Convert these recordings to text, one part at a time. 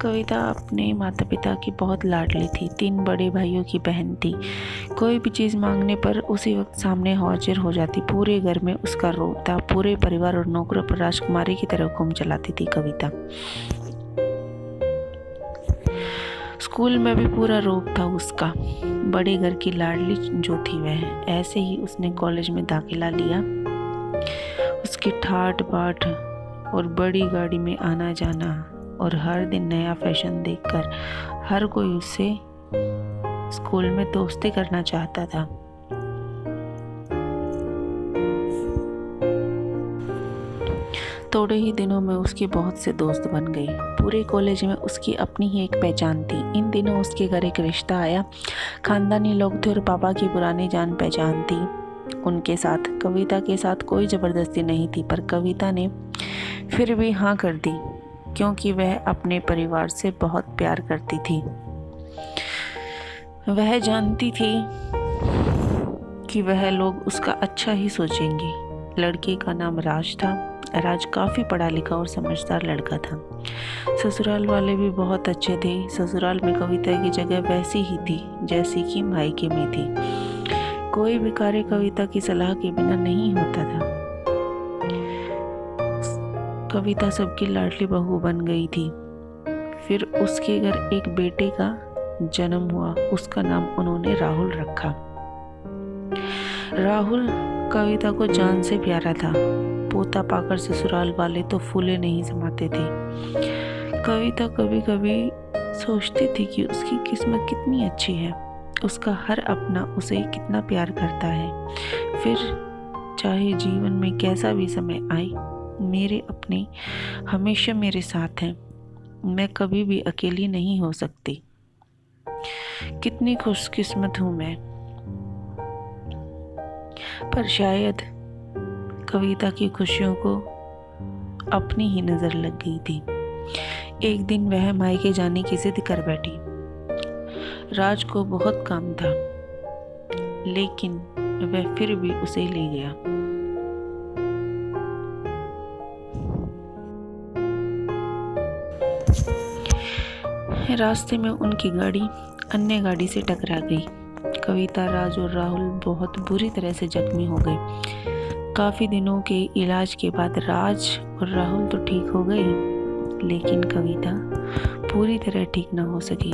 कविता अपने माता पिता की बहुत लाडली थी। 3 बड़े भाइयों की बहन थी। कोई भी चीज़ मांगने पर उसी वक्त सामने हाजिर हो जाती। पूरे घर में उसका रोब था। पूरे परिवार और नौकरों पर राजकुमारी की तरह हुक्म चलाती थी कविता। स्कूल में भी पूरा रोब था उसका। बड़े घर की लाडली जो थी वह। ऐसे ही उसने कॉलेज में दाखिला लिया। उसकी ठाट बाट और बड़ी गाड़ी में आना जाना और हर दिन नया फैशन देखकर हर कोई उससे स्कूल में दोस्ती करना चाहता था। थोड़े ही दिनों में उसके बहुत से दोस्त बन गए। पूरे कॉलेज में उसकी अपनी ही एक पहचान थी। इन दिनों उसके घर एक रिश्ता आया। खानदानी लोग थे और पापा की पुरानी जान पहचान थी उनके साथ। कविता के साथ कोई ज़बरदस्ती नहीं थी, पर कविता ने फिर भी हाँ कर दी, क्योंकि वह अपने परिवार से बहुत प्यार करती थी। वह जानती थी कि वह लोग उसका अच्छा ही सोचेंगे। लड़के का नाम राज था। राज काफ़ी पढ़ा लिखा और समझदार लड़का था। ससुराल वाले भी बहुत अच्छे थे। ससुराल में कविता की जगह वैसी ही थी जैसी कि मायके में थी। कोई भी कार्य कविता की सलाह के बिना नहीं होता था। कविता सबकी लाडली बहू बन गई थी। फिर उसके घर एक बेटे का जन्म हुआ। उसका नाम उन्होंने राहुल रखा। राहुल कविता को जान से प्यारा था। पोता पाकर ससुराल वाले तो फूले नहीं समाते थे। कविता कभी कभी सोचती थी कि उसकी किस्मत कितनी अच्छी है। उसका हर अपना उसे कितना प्यार करता है। फिर चाहे जीवन में कैसा भी समय आए, मेरे अपने हमेशा मेरे साथ हैं। मैं कभी भी अकेली नहीं हो सकती। कितनी खुशकिस्मत हूँ मैं। पर शायद कविता की खुशियों को अपनी ही नज़र लग गई थी। एक दिन वह मायके जाने की जिद कर बैठी। राज को बहुत काम था, लेकिन वह फिर भी उसे ले गया। रास्ते में उनकी गाड़ी अन्य गाड़ी से टकरा गई। कविता, राज और राहुल बहुत बुरी तरह से जख्मी हो गए। काफ़ी दिनों के इलाज के बाद राज और राहुल तो ठीक हो गए, लेकिन कविता पूरी तरह ठीक न हो सकी।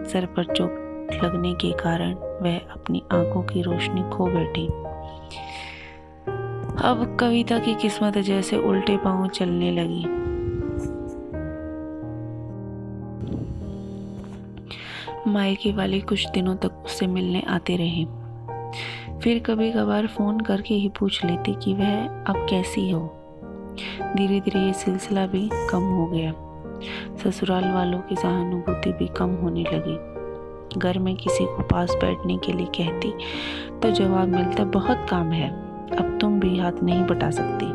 सर पर चोट लगने के कारण वह अपनी आंखों की रोशनी खो बैठी। अब कविता की किस्मत जैसे उल्टे पांव चलने लगी। मायके वाले कुछ दिनों तक उससे मिलने आते रहे। फिर कभी कभार फ़ोन करके ही पूछ लेते कि वह अब कैसी हो। धीरे धीरे ये सिलसिला भी कम हो गया। ससुराल वालों की सहानुभूति भी कम होने लगी। घर में किसी को पास बैठने के लिए कहती तो जवाब मिलता, बहुत काम है, अब तुम भी हाथ नहीं बटा सकती।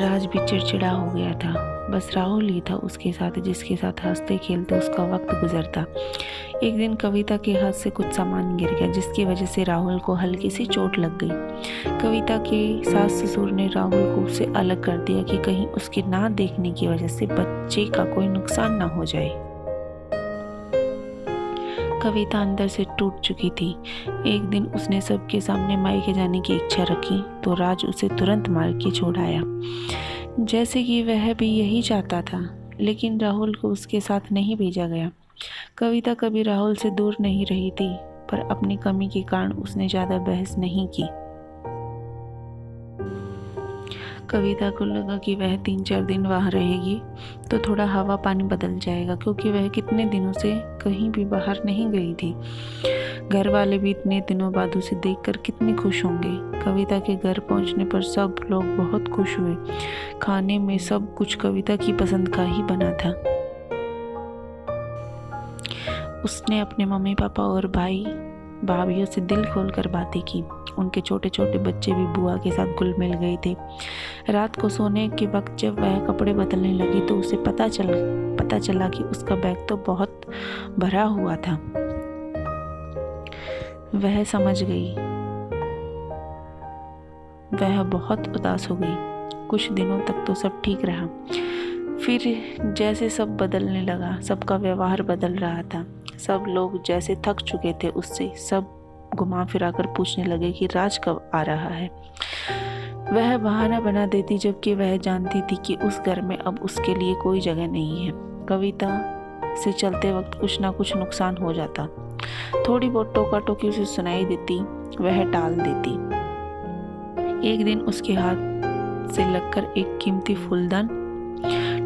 राज भी चिड़चिड़ा हो गया था। बस राहुल ही था उसके साथ, जिसके साथ हंसते खेलते उसका वक्त गुजरता। एक दिन कविता के हाथ से कुछ सामान गिर गया, जिसकी वजह से राहुल को हल्की सी चोट लग गई। कविता के सास ससुर ने राहुल को उससे अलग कर दिया कि कहीं उसके ना देखने की वजह से बच्चे का कोई नुकसान ना हो जाए। कविता अंदर से टूट चुकी थी। एक दिन उसने सबके सामने मायके जाने की इच्छा रखी तो राज उसे तुरंत मार के छोड़ आया, जैसे कि वह भी यही चाहता था। लेकिन राहुल को उसके साथ नहीं भेजा गया। कविता कभी राहुल से दूर नहीं रही थी, पर अपनी कमी के कारण उसने ज़्यादा बहस नहीं की। कविता को लगा कि वह 3-4 दिन वहाँ रहेगी तो थोड़ा हवा पानी बदल जाएगा, क्योंकि वह कितने दिनों से कहीं भी बाहर नहीं गई थी। घर वाले भी इतने दिनों बाद उसे देखकर कितने खुश होंगे। कविता के घर पहुंचने पर सब लोग बहुत खुश हुए। खाने में सब कुछ कविता की पसंद का ही बना था। उसने अपने मम्मी पापा और भाई भाभीयों से दिल खोलकर बातें की। उनके छोटे छोटे बच्चे भी बुआ के साथ घुल मिल गए थे। रात को सोने के वक्त जब वह कपड़े बदलने लगी तो उसे पता चला कि उसका बैग तो बहुत भरा हुआ था। वह समझ गई। वह बहुत उदास हो गई। कुछ दिनों तक तो सब ठीक रहा, फिर जैसे सब बदलने लगा, सबका व्यवहार बदल रहा था। सब लोग जैसे थक चुके थे उससे, सब घुमा फिरा कर पूछने लगे कि राज कब आ रहा है। वह बहाना बना देती, जबकि वह जानती थी कि उस घर में अब उसके लिए कोई जगह नहीं है। कविता से चलते वक्त कुछ ना कुछ नुकसान हो जाता, थोड़ी बहुत टोका टोकी उसे सुनाई देती, वह टाल देती। एक दिन उसके हाथ से लगकर एक कीमती फूलदान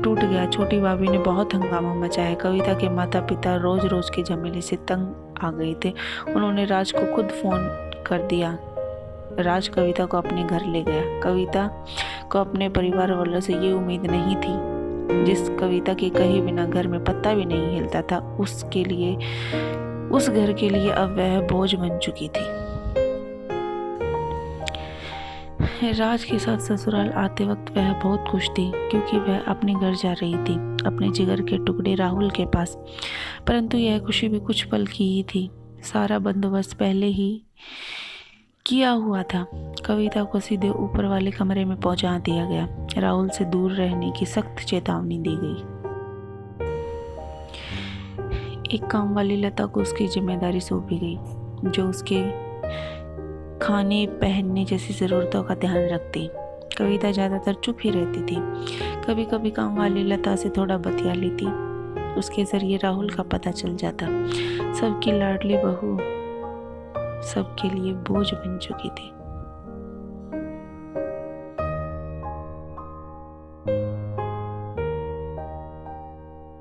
टूट गया। छोटी भाभी ने बहुत हंगामा मचाया। कविता के माता पिता रोज रोज के झमेले से तंग आ गए थे। उन्होंने राज को खुद फोन कर दिया। राज कविता को अपने घर ले गया। कविता को अपने परिवार वालों से ये उम्मीद नहीं थी। जिस कविता के कहे बिना घर में पत्ता भी नहीं हिलता था, उस घर के लिए अब वह बोझ बन चुकी थी। राज के साथ ससुराल आते वक्त वह बहुत खुश थी, क्योंकि वह अपने घर जा रही थी, अपने जिगर के टुकड़े राहुल के पास। परंतु यह खुशी भी कुछ पल की ही थी। सारा बंदोबस्त पहले ही किया हुआ था। कविता को सीधे ऊपर वाले कमरे में पहुंचा दिया गया। राहुल से दूर रहने की सख्त चेतावनी दी गई। एक काम वाली लता को उसकी जिम्मेदारी सौंपी गई, जो उसके खाने पहनने जैसी ज़रूरतों का ध्यान रखती। कविता ज़्यादातर चुप ही रहती थी। कभी कभी काम वाली लता से थोड़ा बतिया लेती। उसके ज़रिए राहुल का पता चल जाता। सबकी लाडली बहू सबके लिए बोझ बन चुकी थी।